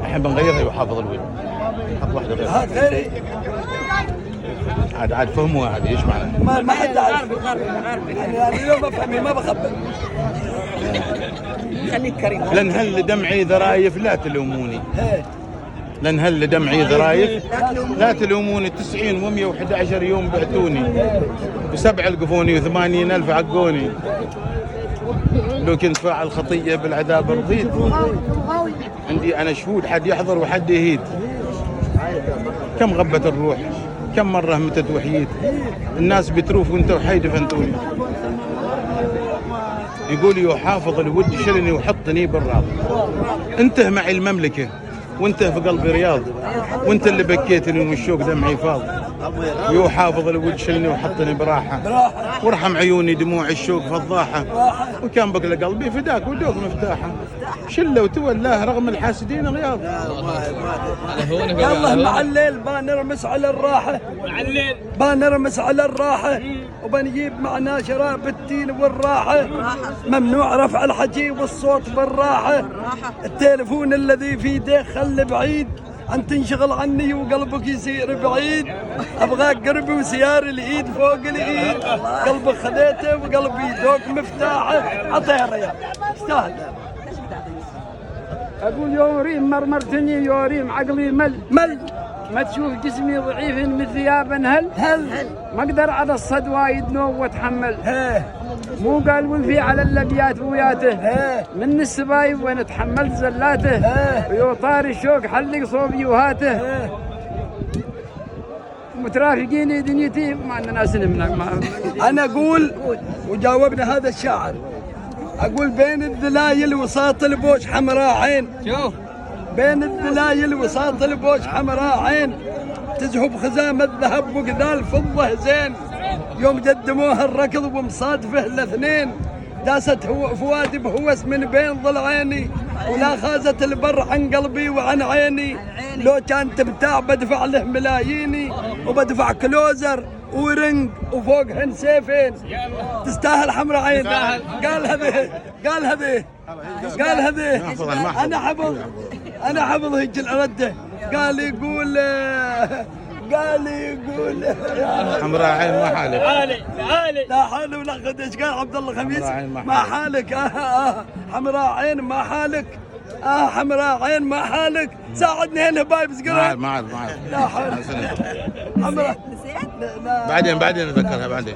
الحين بنغيرها وحافظ الود. حط واحده غير. غيري عاد فهموها هذه ايش معناها؟ ما حد عارف. انا اليوم بفهم ما بخبر. خليك كريم. لان هل دمعي ذرايف لا تلوموني. لان هل دمعي ذرايف لا تلوموني. 90 و111 يوم بعتوني ب7 لقفوني و80,000 عقوني. لو كنت فاعل خطيه بالعذاب رضيت. عندي انا شهود، حد يحضر وحد يهيد. كم غبت الروح، كم مره متت وحييت. الناس بتروف وانت وحيد فنتوني. يقول يحافظ الود شلني وحطني بالراض. انته معي المملكه وانته في قلبي رياض، وانت اللي بكيتني والشوق دمعي فاض. ويحافظ الود شلني وحطني براحه، وارحم عيوني دموع الشوق فضاحه. وكان بقى قلبي فداك ودوق مفتاحه. شله وتولاه رغم الحاسدين غياض. يلا مع الليل بنرمس على الراحه، بنرمس على الراحه، وبنجيب معنا شراب التين والراحه. ممنوع رفع الحكي والصوت بالراحه. التليفون الذي في يديك خلي بعيد أن تنشغل عني وقلبك يصير بعيد. أبغاك قربي وسيار الإيد فوق الإيد. قلبك خذيته وقلبي ذوق مفتاحه. عطيه الريال استاهل. أقول يوريم مرمرتني يوريم عقلي مل ما تشوف جسمي ضعيف من ثيابا هل ما أقدر على الصد وايد نوم وأتحمل. مو قال وفي على اللبيات بوياته من السبايب وين تحملت زلاته. ويوطار الشوق حلق صوبي وهاته. مترافقين دنيتي ما عندنا ناس نمنع. أنا أقول وجاوبنا هذا الشاعر. أقول بين الذلايل وساط البوش حمراء عين. شوف بين الذلايل وساط البوش حمراء عين. تزهب خزام الذهب وقذال فضة زين. يوم قدموها الركض ومصادفه الاثنين. داست فؤادي بهوس من بين ضلعيني. ولا خازت البر عن قلبي وعن عيني. لو كان تبتاع بدفع له ملاييني. وبدفع كلوزر ورنج وفوقهن سيفين. تستاهل حمراء عين. قال هذه قال هذه قال هذه. انا حفظ هيك الرده. قال يقول حمراء عين ما حالك. لا حول ولا قوة. ايش قال عبد الله خميس؟ ما حالك. حمراء عين ما حالك. حمراء عين ما حالك. ساعدني هنا بايب سقرا. ما لا حول. حمراء بعدين نذكرها بعدين.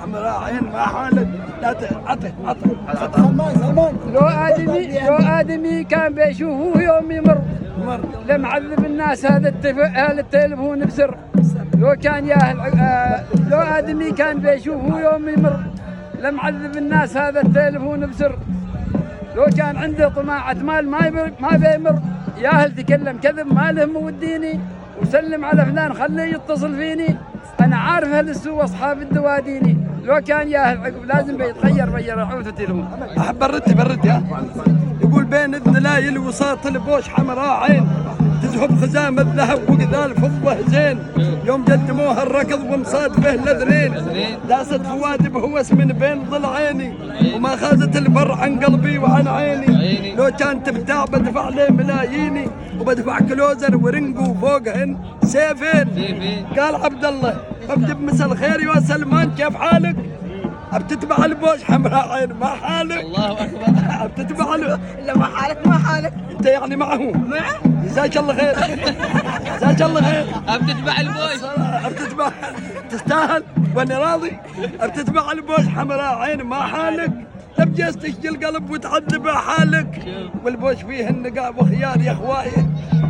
حمراء عين ما حالك. لا عطي لو آدمي كان بيشوفه يوم يمر لمعذب الناس هذا التلفون بسر. لو كان لو آدمي كان بيشوفه يوم يمر لمعذب الناس هذا التلفون بسر. لو كان عنده طماعة مال ما بيمر ياهل تكلم كذب ما له موديني. وسلم على فلان خليه يتصل فيني. أنا عارف هالسوء أصحاب الدواديني. لو كان ياهل عقب لازم بيتغير عود التلفون. أحب برد يا. يقول بين الذلايل وساط البوش حمراء عين. تزهب خزام الذهب وقذال فضة زين. يوم قدموها الركض ومصادفه الاثنين. داست فؤادي بهوس من بين ضلعيني. وما خازت البر عن قلبي وعن عيني. لو كان تبتاع بدفع له ملاييني. وبدفع كلوزر ورنجو فوقهن سيفين. قال عبد الله ببدأ بمساء الخير يا سلمان كيف حالك؟ بتتبع البوش حمراء عين ما حالك. الله اكبر. بتتبع لا ما حالك انت يعني معه. جزاك الله خير. جزاك الله خير. بتتبع البوش. بتتبع تستاهل وانا راضي. بتتبع البوش حمراء عين ما حالك. تبجس تشجي القلب وتعذب حالك. والبوش فيه النقاب وخيار يا اخواي.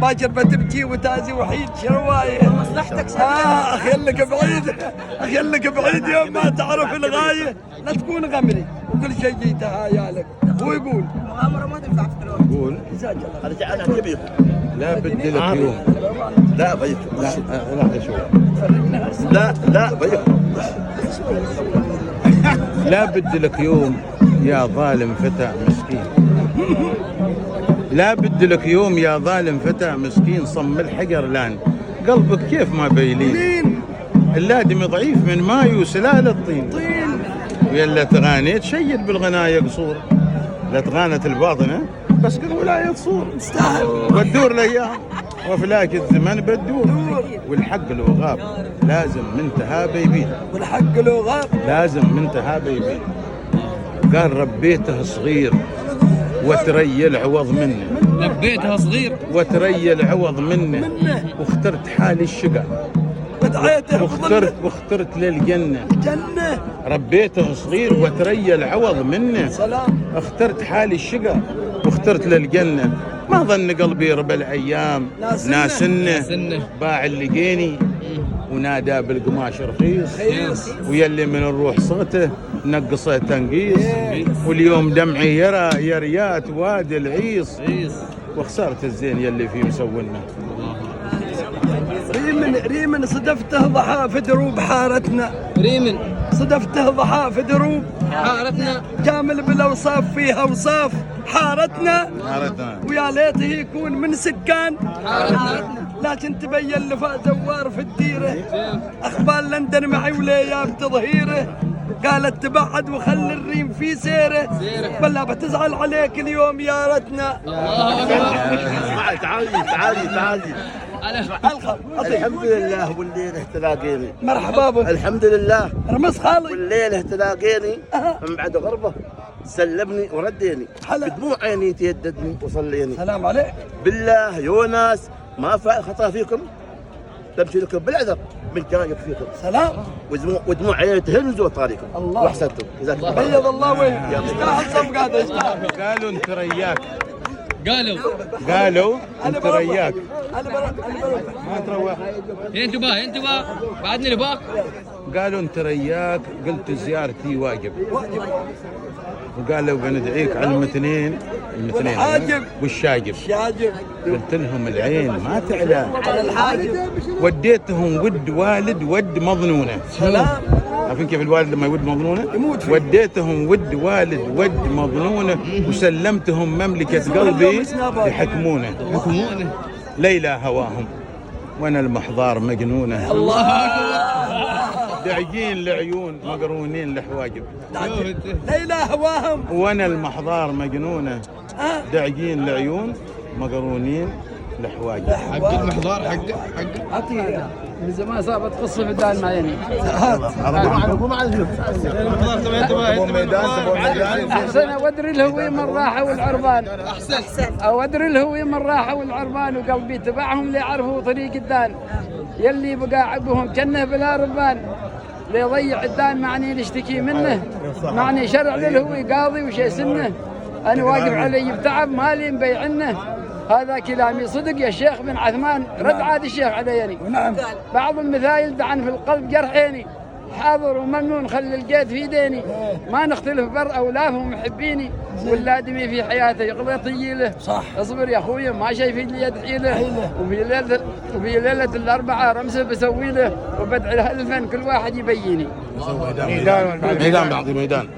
باكر بتبكي وتازي وحيد شروايه. مصلحتك اخيلك بعيد. اخيلك بعيد يوم ما تعرف الغايه. لا تكون غمري وكل شيء جيتها عيالك. هو يقول مغامره ما تنفع في الكلام. يقول جزاك الله. هذا جعلها كبير. لا بدي لك يوم. لا ضيف. لحظة شوي. لا ضيف. لا بدي لك يوم يا ظالم فتى مسكين. لا بدي لك يوم يا ظالم فتى مسكين. صم الحجر لان قلبك كيف ما بيلين. اللادم ضعيف من ماي وسلال الطين. ويلا تغانيت شيد بالغناية قصور. لا تغانت الباطنة بس كل ولاية تصور تستاهل. والدور الايام وفلاك الزمن بدور، والحق لو غاب لازم من تهاب يبين، والحق لو غاب لازم من تهاب يبين. قال ربيته صغير وتري العوض منه، ربيتها صغير وتري العوض منه، واخترت حالي الشقا ودعيته واخترت للجنة. جنة. ربيته صغير وتري العوض منه، سلام. اخترت حالي الشقا واخترت للجنة. ما ظن قلبي ربع الأيام ناسنه، باع اللي لقيني ونادى بالقماش رخيص، ويلي من الروح صغته نقصه تنقيص، واليوم دمعي يرى يا ريات وادي العيص، وخسرت الزين يلي فيه مسونا. ريمن صدفته ضحى في دروب حارتنا، ريمن صدفته ضحى في دروب حارتنا، كامل بالاوصاف فيها اوصاف حارتنا، حارتنا. ويا ليته يكون من سكان حارتنا، لكن تبين لفا زوار في الديره، اخبار لندن معي ولياب تظهيره، قالت تبعد وخلي الريم في سيره، ولا بتزعل عليك اليوم يا رتنا. تعالي الحمد لله والليلة تلاقيني. مرحبا بك. الحمد لله رمز خالي. والليلة تلاقيني من بعد غربة سلمني ورديني، حلا. بدموع عيني تيددني وصليني. سلام عليك. بالله يونس ما فعل خطأ فيكم، تمشي لكم بالعذر من جايب فيكم. سلام. ودموع عيني تهز وطاريكم. الله. واحسنتم جزاك الله خير. بيض الله وجهك. يستاهل صفقة هذا يستاهل. قالوا انت رياك، قالوا انت رياك انا بروح. ما تروح. انتباه بعدني لباك. قالوا انت رياك، قلت زيارتي واجب، وقالوا بندعيك على المتنين والحاجب. والشاجب. شاجب. قلت لهم العين ما تعلى، على الحاجب. وديتهم ود والد ود مظنونه. سلام. عارفين كيف الوالد لما يود مظنونه؟ يموت فيه. وديتهم ود والد ود مظنونه، وسلمتهم مملكة قلبي يحكمونه. ليلى هواهم وانا المحضار مجنونه، الله. داعيين لعيون مقرونين لحواجب، ليلى هواهم وانا المحضار مجنونه، داعيين لعيون مقرونين لحواجب. حق المحضار حق عطيه. من زمان صابت قصه في الدال معيني. احسن اودري الهوي من راحه والعربان، اودري الهوي من راحه والعربان، وقلبي تبعهم ليعرفوا طريق الدان، يلي بقى عقبهم كنه بلا ربان، ليضيع الدان معني نشتكي منه، معني شرع للهوي قاضي وشي سنه، انا واقف علي بتعب مالي مبيعنه، هذا كلامي صدق يا شيخ بن عثمان، رد عاد الشيخ عليني. نعم. بعض المثايل دعن في القلب جرحيني، حاضر وممنون خلي الجيد في ديني، ما نختلف بر اولافهم محبيني، ولا دمي في حياته يقضي طيله. صح. اصبر يا اخوي ما شايف لي يد حيله، وفي ليله الاربعاء رمسه بسوي له، وبدعي له الفن كل واحد يبيني. ميدان بعطي ميدان.